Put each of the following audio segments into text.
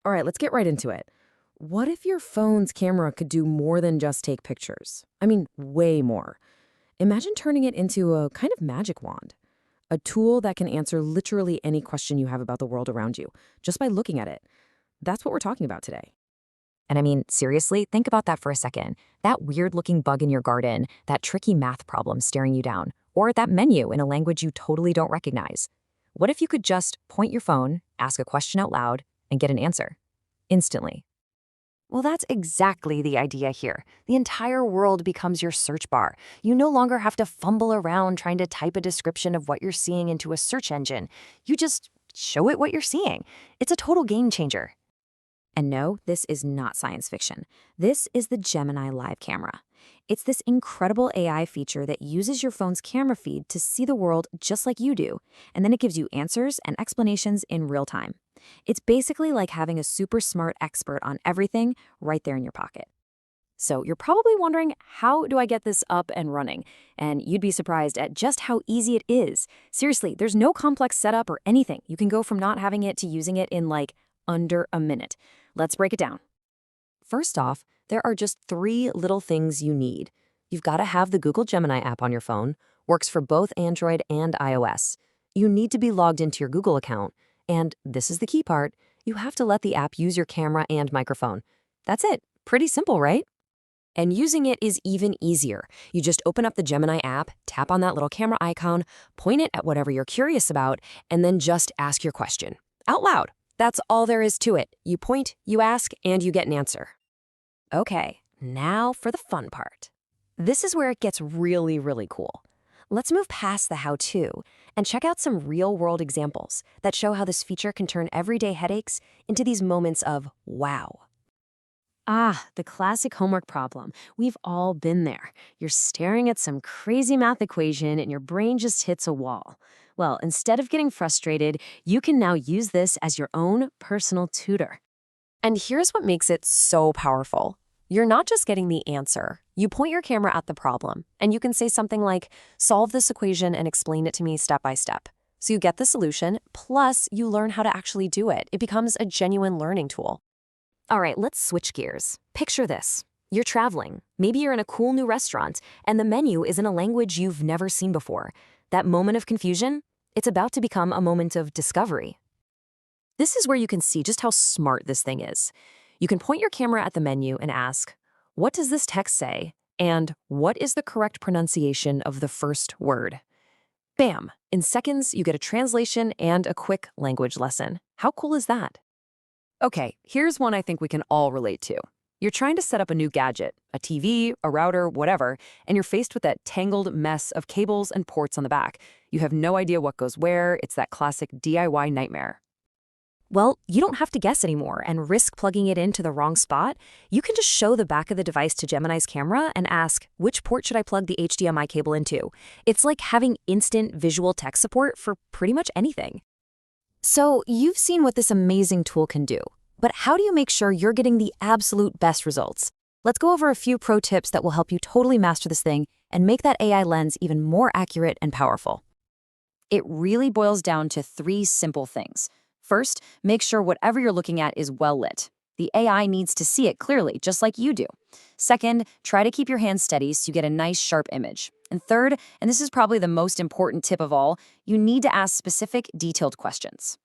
All right, let's get right into it. What if your phone's camera could do more than just take pictures? I mean, way more. Imagine turning it into a kind of magic wand, a tool that can answer literally any question you have about the world around you just by looking at it. That's what we're talking about today. And I mean, seriously, think about that for a second. That weird looking bug in your garden, that tricky math problem staring you down, or that menu in a language you totally don't recognize. What if you could just point your phone, ask a question out loud, and get an answer? Instantly. Well, that's exactly the idea here. The entire world becomes your search bar. You no longer have to fumble around trying to type a description of what you're seeing into a search engine. You just show it what you're seeing. It's a total game changer. And no, this is not science fiction. This is the Gemini Live Camera. It's this incredible AI feature that uses your phone's camera feed to see the world just like you do, and then it gives you answers and explanations in real time. It's basically like having a super smart expert on everything right there in your pocket. So you're probably wondering, how do I get this up and running? And you'd be surprised at just how easy it is. Seriously, there's no complex setup or anything. You can go from not having it to using it in like under a minute. Let's break it down. First off, there are just 3 little things you need. You've got to have the Google Gemini app on your phone, works for both Android and iOS. You need to be logged into your Google account, and this is the key part, you have to let the app use your camera and microphone. That's it. Pretty simple, right? And using it is even easier. You just open up the Gemini app, tap on that little camera icon, point it at whatever you're curious about, and then just ask your question out loud. That's all there is to it. You point, you ask, and you get an answer. Okay, now for the fun part. This is where it gets really, really cool. Let's move past the how-to and check out some real-world examples that show how this feature can turn everyday headaches into these moments of wow. The classic homework problem. We've all been there. You're staring at some crazy math equation and your brain just hits a wall. Well, instead of getting frustrated, you can now use this as your own personal tutor. And here's what makes it so powerful. You're not just getting the answer. You point your camera at the problem, and you can say something like, solve this equation and explain it to me step by step. So you get the solution, plus you learn how to actually do it. It becomes a genuine learning tool. All right, let's switch gears. Picture this. You're traveling. Maybe you're in a cool new restaurant, and the menu is in a language you've never seen before. That moment of confusion? It's about to become a moment of discovery. This is where you can see just how smart this thing is. You can point your camera at the menu and ask, what does this text say? And what is the correct pronunciation of the first word? Bam! In seconds, you get a translation and a quick language lesson. How cool is that? Okay, here's one I think we can all relate to. You're trying to set up a new gadget, a TV, a router, whatever, and you're faced with that tangled mess of cables and ports on the back. You have no idea what goes where. It's that classic DIY nightmare. Well, you don't have to guess anymore and risk plugging it into the wrong spot. You can just show the back of the device to Gemini's camera and ask, which port should I plug the HDMI cable into? It's like having instant visual tech support for pretty much anything. So you've seen what this amazing tool can do, but how do you make sure you're getting the absolute best results? Let's go over a few pro tips that will help you totally master this thing and make that AI lens even more accurate and powerful. It really boils down to 3 simple things. First, make sure whatever you're looking at is well lit. The AI needs to see it clearly, just like you do. Second, try to keep your hands steady so you get a nice, sharp image. And third, and this is probably the most important tip of all, you need to ask specific, detailed questions.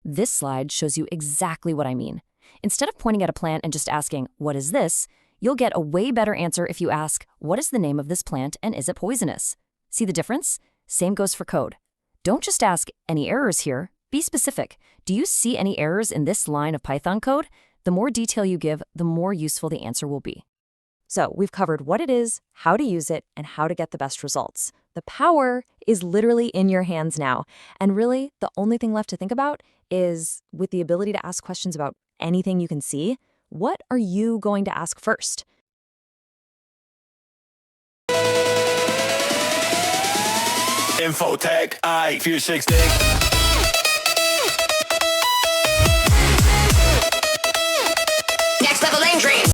This slide shows you exactly what I mean. Instead of pointing at a plant and just asking, what is this? You'll get a way better answer if you ask, what is the name of this plant and is it poisonous? See the difference? Same goes for code. Don't just ask, any errors here? Be specific. Do you see any errors in this line of Python code? The more detail you give, the more useful the answer will be. So we've covered what it is, how to use it, and how to get the best results. The power is literally in your hands now. And really, the only thing left to think about is, with the ability to ask questions about anything you can see, what are you going to ask first? Infotech, I 460.